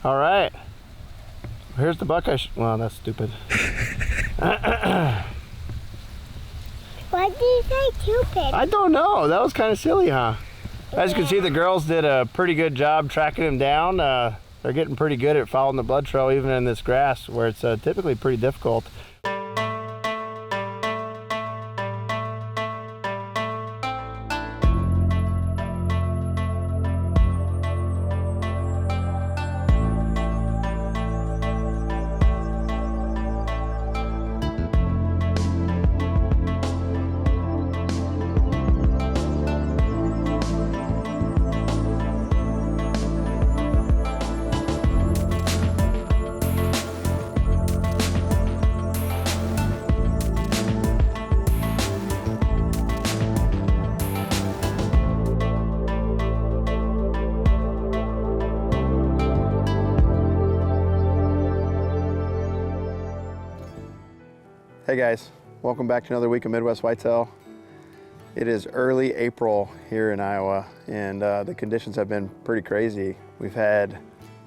All right. Here's the buck well, that's stupid. Why did you say two pins? I don't know. That was kind of silly, huh? As you can see, the girls did a pretty good job tracking him down. They're getting pretty good at following the blood trail, even in this grass, where it's typically pretty difficult. Hey guys, welcome back to another week of Midwest Whitetail. It is early April here in Iowa, and the conditions have been pretty crazy. We've had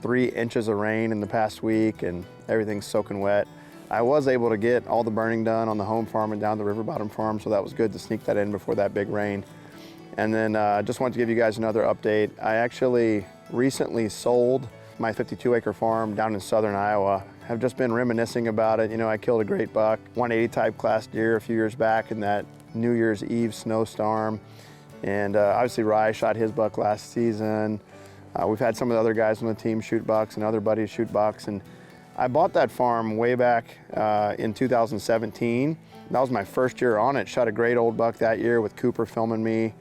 3 inches of rain in the past week and everything's soaking wet. I was able to get all the burning done on the home farm and down the river bottom farm, so that was good to sneak that in before that big rain. And then just wanted to give you guys another update. I actually recently sold my 52-acre farm down in southern Iowa. I've just been reminiscing about it. You know, I killed a great buck, 180 type class deer a few years back in that New Year's Eve snowstorm. And obviously Rye shot his buck last season. We've had some of the other guys on the team shoot bucks and other buddies shoot bucks. And I bought that farm way back in 2017. That was my first year on it. Shot a great old buck that year with Cooper filming me.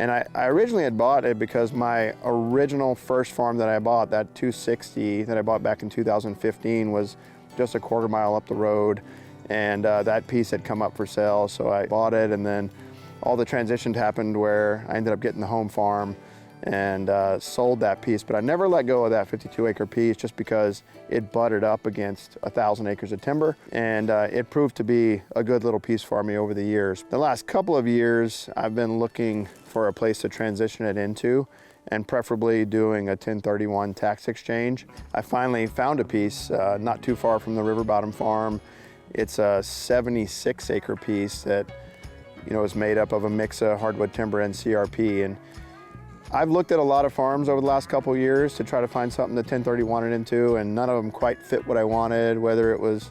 And I originally had bought it because my original first farm that I bought, that 260 that I bought back in 2015, was just a quarter mile up the road. And that piece had come up for sale, so I bought it, and then all the transition happened where I ended up getting the home farm and sold that piece. But I never let go of that 52-acre piece just because it butted up against 1,000 acres of timber, and it proved to be a good little piece for me over the years. The last couple of years, I've been looking for a place to transition it into, and preferably doing a 1031 tax exchange. I finally found a piece not too far from the river bottom farm. It's a 76-acre piece that, you know, is made up of a mix of hardwood timber and CRP. And I've looked at a lot of farms over the last couple of years to try to find something to 1031 it into, and none of them quite fit what I wanted, whether it was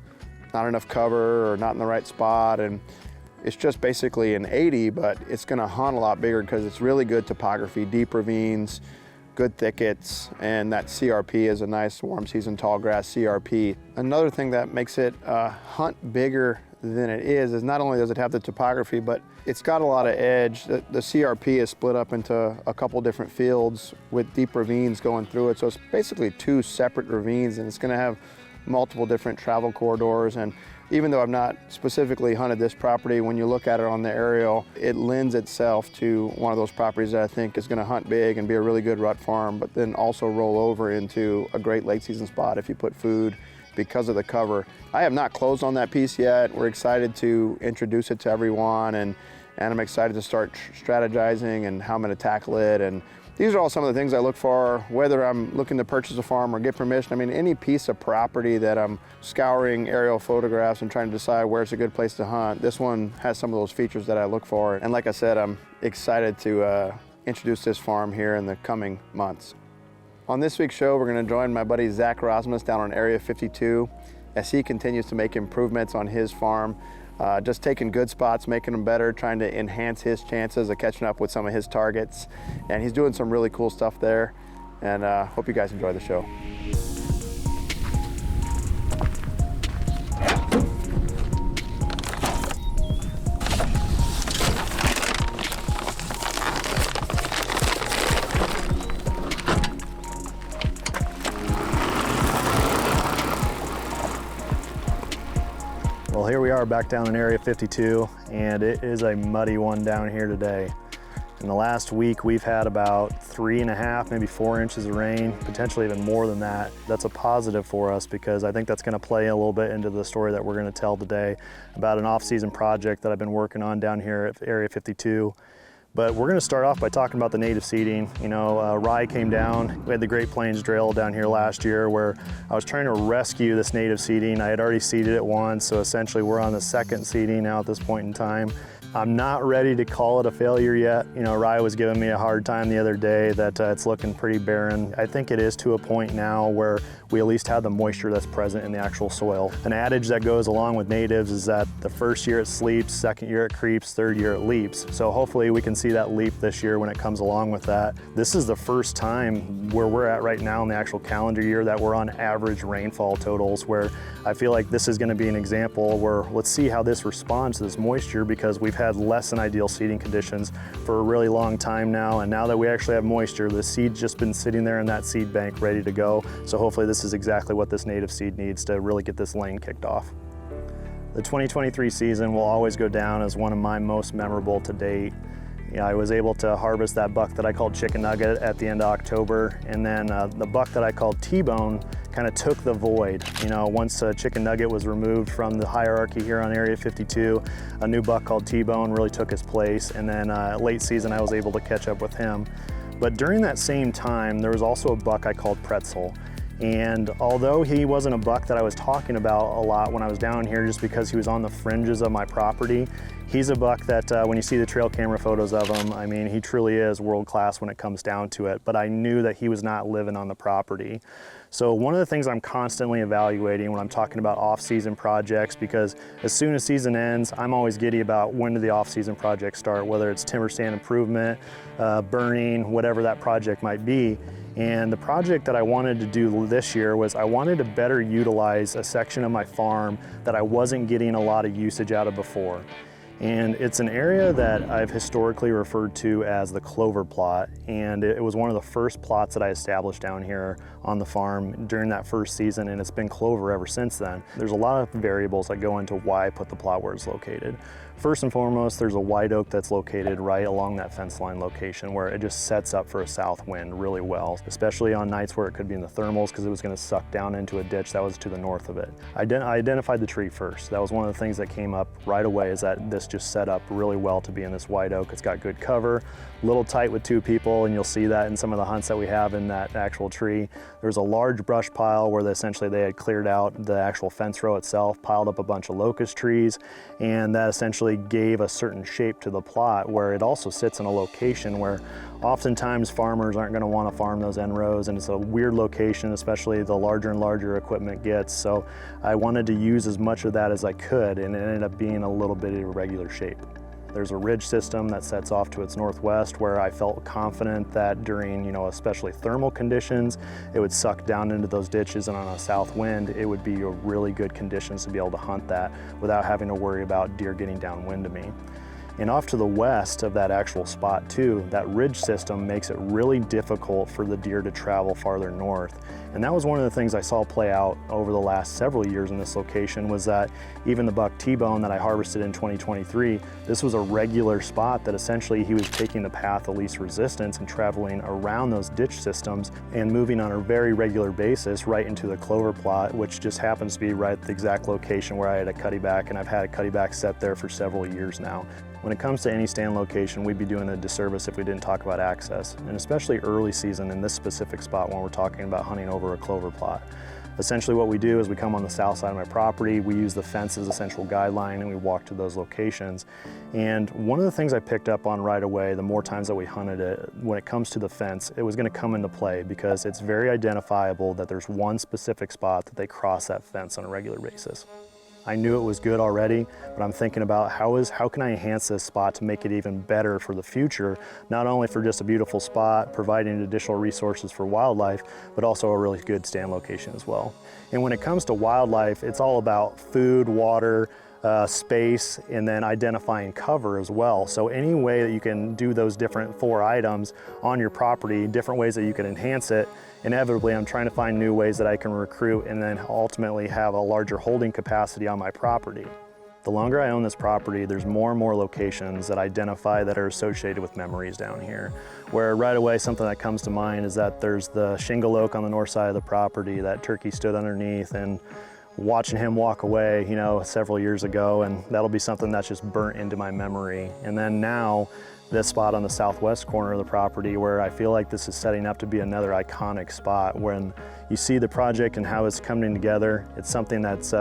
not enough cover or not in the right spot. And it's just basically an 80, but it's gonna hunt a lot bigger because it's really good topography, deep ravines, good thickets, and that CRP is a nice warm season tall grass CRP. Another thing that makes it hunt bigger than it is not only does it have the topography, but it's got a lot of edge. The CRP is split up into a couple different fields with deep ravines going through it. So it's basically 2 separate ravines, and it's gonna have multiple different travel corridors. And even though I've not specifically hunted this property, when you look at it on the aerial, it lends itself to one of those properties that I think is gonna hunt big and be a really good rut farm, but then also roll over into a great late season spot if you put food because of the cover. I have not closed on that piece yet. We're excited to introduce it to everyone, and I'm excited to start strategizing and how I'm gonna tackle it. And these are all some of the things I look for, whether I'm looking to purchase a farm or get permission. I mean, any piece of property that I'm scouring aerial photographs and trying to decide where it's a good place to hunt, this one has some of those features that I look for. And like I said, I'm excited to introduce this farm here in the coming months. On this week's show, we're gonna join my buddy Zach Rozmus down on Area 52 as he continues to make improvements on his farm. Just taking good spots, making them better, trying to enhance his chances of catching up with some of his targets. And he's doing some really cool stuff there. And hope you guys enjoy the show. Well, here we are back down in Area 52, and it is a muddy one down here today. In the last week, we've had about 3.5, maybe 4 inches of rain, potentially even more than that. That's a positive for us because I think that's gonna play a little bit into the story that we're gonna tell today about an off-season project that I've been working on down here at Area 52. But we're going to start off by talking about the native seeding. You know, rye came down. We had the Great Plains drill down here last year where I was trying to rescue this native seeding. I had already seeded it once, so essentially we're on the second seeding now at this point in time. I'm not ready to call it a failure yet. You know, rye was giving me a hard time the other day that it's looking pretty barren. I think it is to a point now where we at least have the moisture that's present in the actual soil. An adage that goes along with natives is that the first year it sleeps, second year it creeps, third year it leaps. So hopefully we can see that leap this year when it comes along with that. This is the first time where we're at right now in the actual calendar year that we're on average rainfall totals, where I feel like this is going to be an example where let's see how this responds to this moisture, because we've had less than ideal seeding conditions for a really long time now, and now that we actually have moisture, the seed's just been sitting there in that seed bank ready to go. So hopefully this is exactly what this native seed needs to really get this lane kicked off. The 2023 season will always go down as one of my most memorable to date. You know, I was able to harvest that buck that I called Chicken Nugget at the end of October, and then the buck that I called T-Bone kind of took the void. You know, once Chicken Nugget was removed from the hierarchy here on Area 52, a new buck called T-Bone really took his place, and then late season I was able to catch up with him. But during that same time, there was also a buck I called Pretzel. And although he wasn't a buck that I was talking about a lot when I was down here, just because he was on the fringes of my property, he's a buck that when you see the trail camera photos of him, I mean, he truly is world class when it comes down to it. But I knew that he was not living on the property. So one of the things I'm constantly evaluating when I'm talking about off-season projects, because as soon as season ends, I'm always giddy about when do the off-season projects start, whether it's timber stand improvement, burning, whatever that project might be. And the project that I wanted to do this year was I wanted to better utilize a section of my farm that I wasn't getting a lot of usage out of before. And it's an area that I've historically referred to as the clover plot, and it was one of the first plots that I established down here on the farm during that first season, and it's been clover ever since then. There's a lot of variables that go into why I put the plot where it's located. First and foremost, there's a white oak that's located right along that fence line location where it just sets up for a south wind really well, especially on nights where it could be in the thermals, because it was going to suck down into a ditch that was to the north of it. I identified the tree first. That was one of the things that came up right away, is that this just set up really well to be in this white oak. It's got good cover, a little tight with two people, and you'll see that in some of the hunts that we have in that actual tree. There's a large brush pile where essentially they had cleared out the actual fence row itself, piled up a bunch of locust trees, and that essentially gave a certain shape to the plot, where it also sits in a location where oftentimes farmers aren't going to want to farm those end rows, and it's a weird location, especially the larger and larger equipment gets. So I wanted to use as much of that as I could, and it ended up being a little bit irregular shape. There's a ridge system that sets off to its northwest where I felt confident that during, especially thermal conditions, it would suck down into those ditches, and on a south wind, it would be a really good conditions to be able to hunt that without having to worry about deer getting downwind of me. And off to the west of that actual spot too, that ridge system makes it really difficult for the deer to travel farther north. And that was one of the things I saw play out over the last several years in this location, was that even the buck T-Bone that I harvested in 2023, this was a regular spot that essentially he was taking the path of least resistance and traveling around those ditch systems and moving on a very regular basis right into the clover plot, which just happens to be right at the exact location where I had a cuttyback, and I've had a cuttyback set there for several years now. When it comes to any stand location, we'd be doing a disservice if we didn't talk about access, and especially early season in this specific spot when we're talking about hunting over a clover plot. Essentially what we do is we come on the south side of my property, we use the fence as a central guideline, and we walk to those locations. And one of the things I picked up on right away, the more times that we hunted it, when it comes to the fence, it was going to come into play because it's very identifiable that there's one specific spot that they cross that fence on a regular basis. I knew it was good already, but I'm thinking about how can I enhance this spot to make it even better for the future, not only for just a beautiful spot, providing additional resources for wildlife, but also a really good stand location as well. And when it comes to wildlife, it's all about food, water, space, and then identifying cover as well. So any way that you can do those different 4 items on your property, different ways that you can enhance it, inevitably I'm trying to find new ways that I can recruit and then ultimately have a larger holding capacity on my property. The longer I own this property, there's more and more locations that I identify that are associated with memories down here. Where right away something that comes to mind is that there's the shingle oak on the north side of the property that turkey stood underneath, and watching him walk away, several years ago, and that'll be something that's just burnt into my memory. And then now, this spot on the southwest corner of the property, where I feel like this is setting up to be another iconic spot. When you see the project and how it's coming together, it's something that's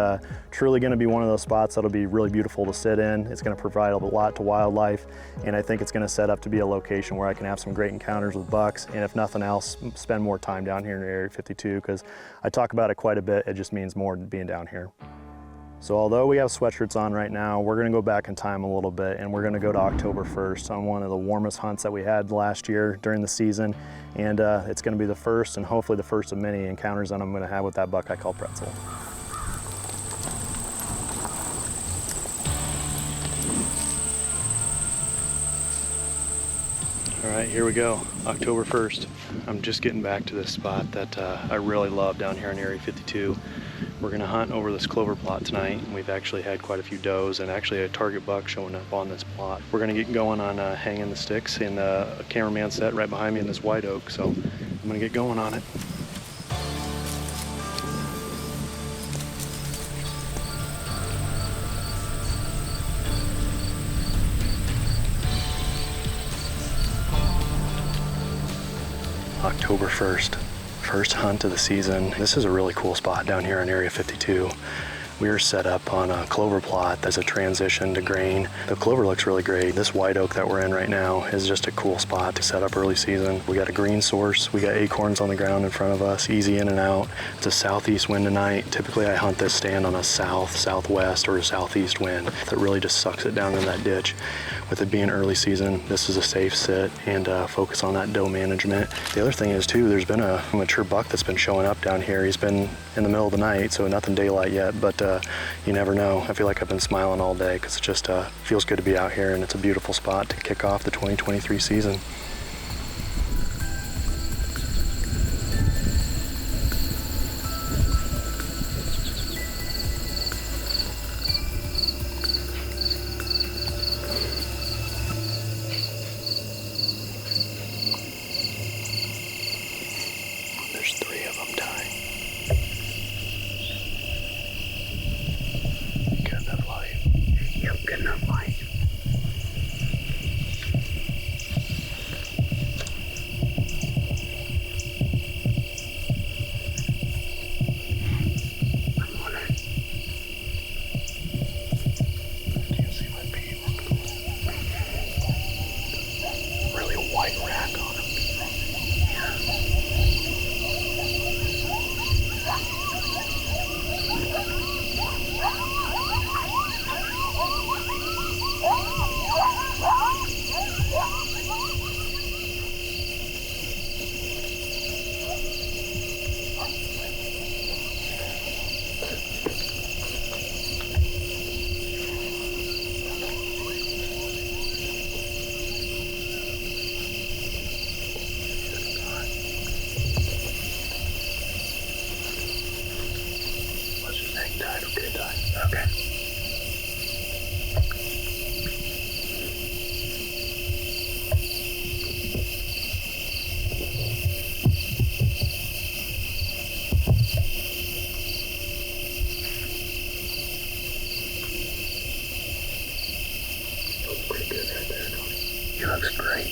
truly going to be one of those spots that'll be really beautiful to sit in. It's going to provide a lot to wildlife, and I think it's going to set up to be a location where I can have some great encounters with bucks, and if nothing else, spend more time down here in Area 52, because I talk about it quite a bit. It just means more being down here. So although we have sweatshirts on right now, we're gonna go back in time a little bit, and we're gonna go to October 1st on one of the warmest hunts that we had last year during the season. And it's gonna be the first, and hopefully the first of many encounters that I'm gonna have with that buck I call Pretzel. All right, here we go, October 1st. I'm just getting back to this spot that I really love down here in Area 52. We're gonna hunt over this clover plot tonight. We've actually had quite a few does and actually a target buck showing up on this plot. We're gonna get going on hanging the sticks, and a cameraman set right behind me in this white oak, so I'm gonna get going on it. October 1st, first hunt of the season. This is a really cool spot down here in Area 52. We are set up on a clover plot as a transition to grain. The clover looks really great. This white oak that we're in right now is just a cool spot to set up early season. We got a green source. We got acorns on the ground in front of us, easy in and out. It's a southeast wind tonight. Typically I hunt this stand on a south, southwest, or a southeast wind that really just sucks it down in that ditch. With it being early season, this is a safe sit and focus on that doe management. The other thing is too, there's been a mature buck that's been showing up down here. He's been in the middle of the night, so nothing daylight yet, but you never know. I feel like I've been smiling all day because it just feels good to be out here, and it's a beautiful spot to kick off the 2023 season. There's 3 of them dying. Good enough light. Yep, good enough light. Can't see my bead. Really white rack on him. Let's just hang tight, okay, Ty? Okay. Looks pretty good right there, Tony. He looks great.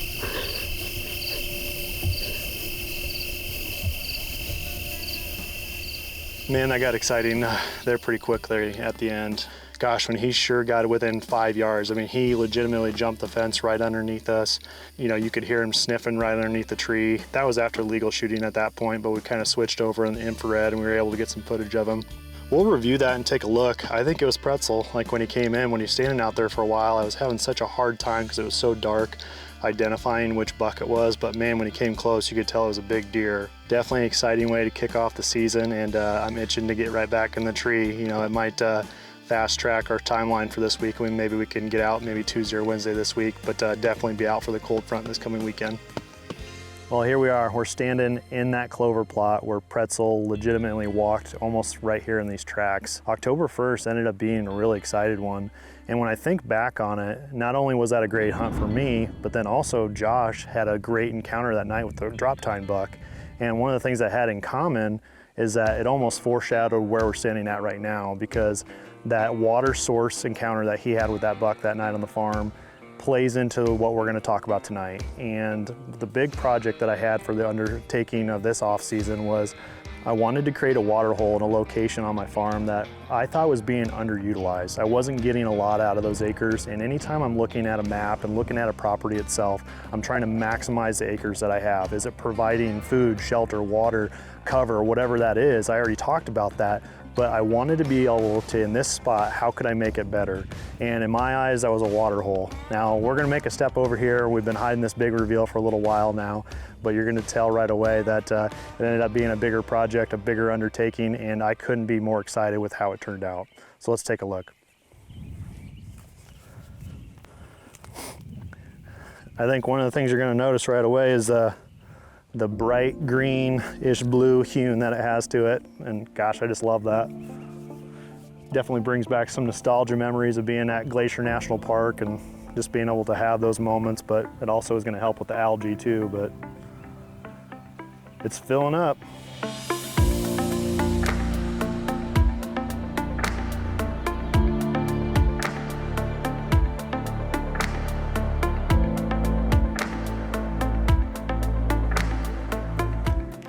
Man, that got exciting there pretty quickly at the end. Gosh, when he sure got within 5 yards, I mean, he legitimately jumped the fence right underneath us. You know, you could hear him sniffing right underneath the tree. That was after legal shooting at that point, but we kind of switched over in the infrared and we were able to get some footage of him. We'll review that and take a look. I think it was Pretzel. Like when he came in, when he was standing out there for a while, I was having such a hard time because it was so dark identifying which buck it was, but man, when he came close, you could tell it was a big deer. Definitely an exciting way to kick off the season, and I'm itching to get right back in the tree. You know, it might fast track our timeline for this week. Maybe we can get out maybe Tuesday or Wednesday this week, but definitely be out for the cold front this coming weekend. Well, here we are. We're standing in that clover plot where Pretzel legitimately walked almost right here in these tracks. October 1st ended up being a really excited one. And when I think back on it, not only was that a great hunt for me, but then also Josh had a great encounter that night with the drop tine buck. And one of the things that had in common is that it almost foreshadowed where we're standing at right now, because that water source encounter that he had with that buck that night on the farm plays into what we're going to talk about tonight. And the big project that I had for the undertaking of this off season was I wanted to create a water hole in a location on my farm that I thought was being underutilized. I wasn't getting a lot out of those acres, and anytime I'm looking at a map and looking at a property itself, I'm trying to maximize the acres that I have. Is it providing food, shelter, water, cover, whatever that is? I already talked about that, but I wanted to be able to, in this spot, how could I make it better? And in my eyes, that was a water hole. Now, we're gonna make a step over here. We've been hiding this big reveal for a little while now, but you're gonna tell right away that it ended up being a bigger project, a bigger undertaking, and I couldn't be more excited with how it turned out. So let's take a look. I think one of the things you're gonna notice right away is the bright green-ish blue hue that it has to it. And gosh, I just love that. Definitely brings back some nostalgia memories of being at Glacier National Park and just being able to have those moments, but it also is gonna help with the algae too, but it's filling up.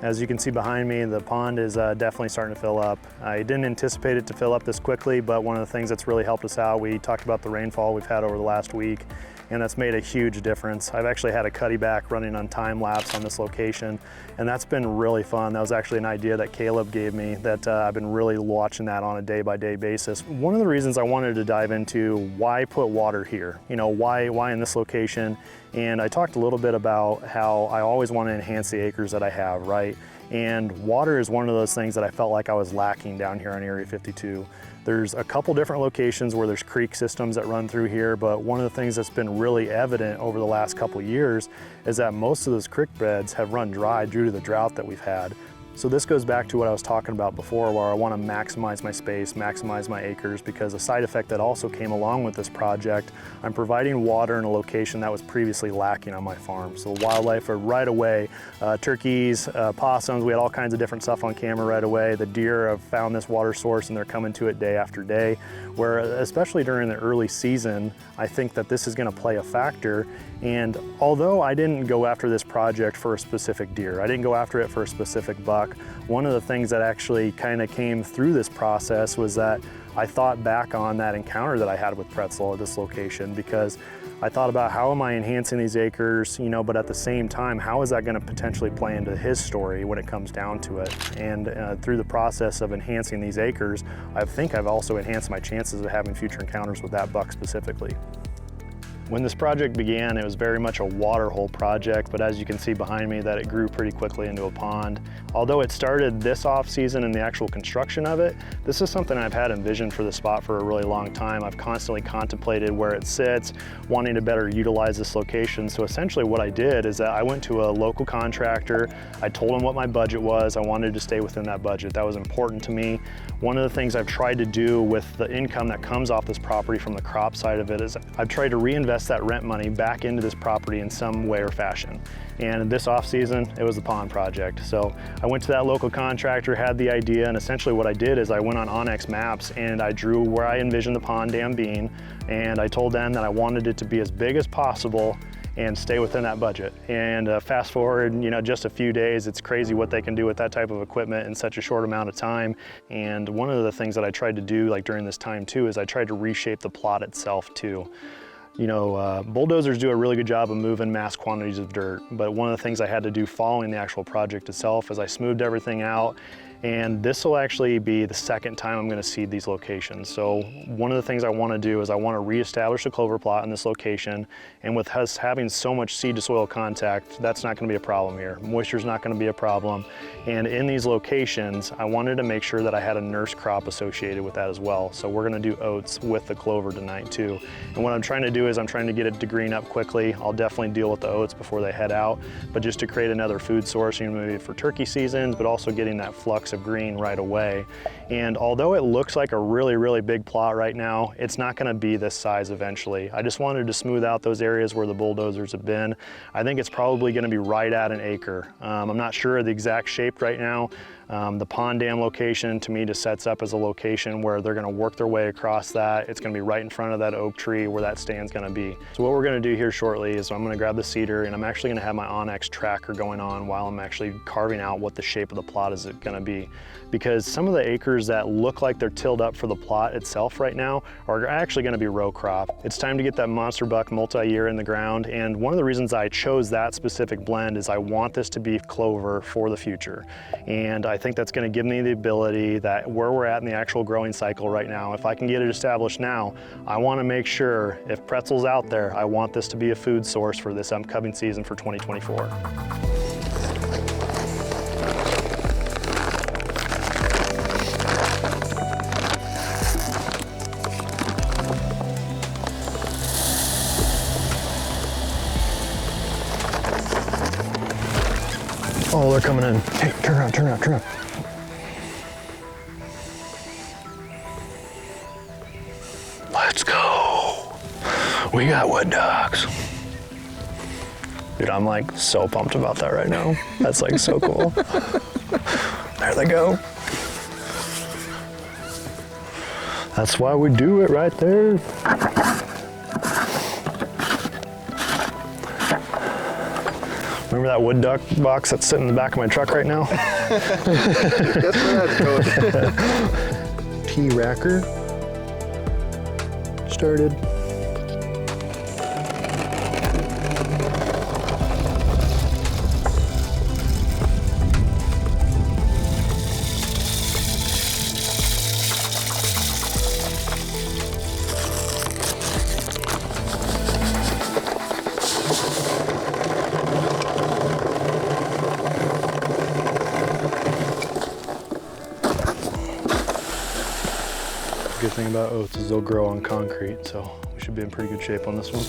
As you can see behind me, the pond is definitely starting to fill up. I didn't anticipate it to fill up this quickly, but one of the things that's really helped us out, we talked about the rainfall we've had over the last week, and that's made a huge difference. I've actually had a cuddy back running on time lapse on this location, and that's been really fun. That was actually an idea that Caleb gave me that I've been really watching that on a day-by-day basis. One of the reasons I wanted to dive into why put water here, you know, why in this location, and I talked a little bit about how I always want to enhance the acres that I have, right? And water is one of those things that I felt like I was lacking down here on Area 52. There's a couple different locations where there's creek systems that run through here, but one of the things that's been really evident over the last couple years is that most of those creek beds have run dry due to the drought that we've had. So this goes back to what I was talking about before, where I want to maximize my space, maximize my acres, because a side effect that also came along with this project, I'm providing water in a location that was previously lacking on my farm. So the wildlife are right away, turkeys, possums, we had all kinds of different stuff on camera right away. The deer have found this water source and they're coming to it day after day, where especially during the early season, I think that this is going to play a factor. And although I didn't go after this project for a specific deer, I didn't go after it for a specific buck, one of the things that actually kind of came through this process was that I thought back on that encounter that I had with Pretzel at this location, because I thought about how am I enhancing these acres, you know, but at the same time, how is that going to potentially play into his story when it comes down to it? And through the process of enhancing these acres, I think I've also enhanced my chances of having future encounters with that buck specifically. When this project began, it was very much a water hole project, but as you can see behind me, that it grew pretty quickly into a pond. Although it started this off season in the actual construction of it, this is something I've had envisioned for the spot for a really long time. I've constantly contemplated where it sits, wanting to better utilize this location. So essentially what I did is that I went to a local contractor, I told him what my budget was, I wanted to stay within that budget. That was important to me. One of the things I've tried to do with the income that comes off this property from the crop side of it is I've tried to reinvest that rent money back into this property in some way or fashion. And this off season, it was the pond project. So I went to that local contractor, had the idea, and essentially what I did is I went on Onyx Maps and I drew where I envisioned the pond dam being, and I told them that I wanted it to be as big as possible and stay within that budget. And fast forward, you know, just a few days, it's crazy what they can do with that type of equipment in such a short amount of time. And one of the things that I tried to do, like during this time too, is I tried to reshape the plot itself too. You know, bulldozers do a really good job of moving mass quantities of dirt, but one of the things I had to do following the actual project itself is I smoothed everything out, and this will actually be the second time I'm going to seed these locations. So one of the things I want to do is I want to reestablish a clover plot in this location, and with us having so much seed to soil contact, that's not going to be a problem here. Moisture is not going to be a problem, and in these locations I wanted to make sure that I had a nurse crop associated with that as well. So we're going to do oats with the clover tonight too, and what I'm trying to do is I'm trying to get it to green up quickly. I'll definitely deal with the oats before they head out, but just to create another food source, you know, maybe for turkey seasons, but also getting that flux of green right away. And although it looks like a really, really big plot right now, it's not going to be this size eventually. I just wanted to smooth out those areas where the bulldozers have been. I think it's probably going to be right at an acre. I'm not sure of the exact shape right now. The pond dam location to me just sets up as a location where they're gonna work their way across that. It's gonna be right in front of that oak tree where that stand's gonna be. So what we're gonna do here shortly is I'm gonna grab the cedar and I'm actually gonna have my Onyx tracker going on while I'm actually carving out what the shape of the plot is gonna be. Because some of the acres that look like they're tilled up for the plot itself right now are actually gonna be row crop. It's time to get that monster buck multi-year in the ground, and one of the reasons I chose that specific blend is I want this to be clover for the future. And I think that's gonna give me the ability that where we're at in the actual growing cycle right now, if I can get it established now, I wanna make sure if Pretzel's out there, I want this to be a food source for this upcoming season for 2024. Oh, they're coming in. Hey, turn around, turn around, turn around. Let's go. We got wood ducks. Dude, I'm like so pumped about that right now. That's like so cool. There they go. That's why we do it right there. Remember that wood duck box that's sitting in the back of my truck right now? Guess where that's going? T-racker started. Good thing about oats is they'll grow on concrete, so we should be in pretty good shape on this one.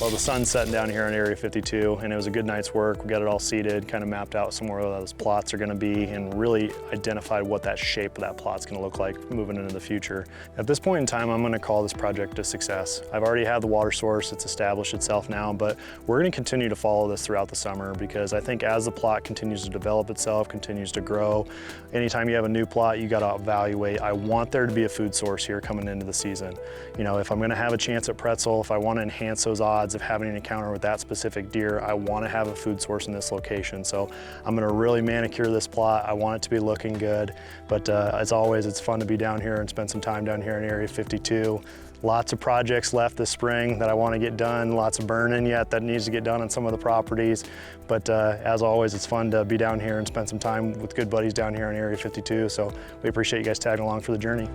Well, the sun's setting down here on Area 52, and it was a good night's work. We got it all seeded, kind of mapped out somewhere where those plots are gonna be, and really identified what that shape of that plot's gonna look like moving into the future. At this point in time, I'm gonna call this project a success. I've already had the water source, it's established itself now, but we're gonna continue to follow this throughout the summer because I think as the plot continues to develop itself, continues to grow, anytime you have a new plot, you gotta evaluate, I want there to be a food source here coming into the season. You know, if I'm gonna have a chance at Pretzel, if I wanna enhance those odds of having an encounter with that specific deer, I want to have a food source in this location. So I'm going to really manicure this plot. I want it to be looking good, but as always, it's fun to be down here and spend some time down here in Area 52. Lots of projects left this spring that I want to get done, lots of burning yet that needs to get done on some of the properties. But as always, it's fun to be down here and spend some time with good buddies down here in Area 52. So we appreciate you guys tagging along for the journey.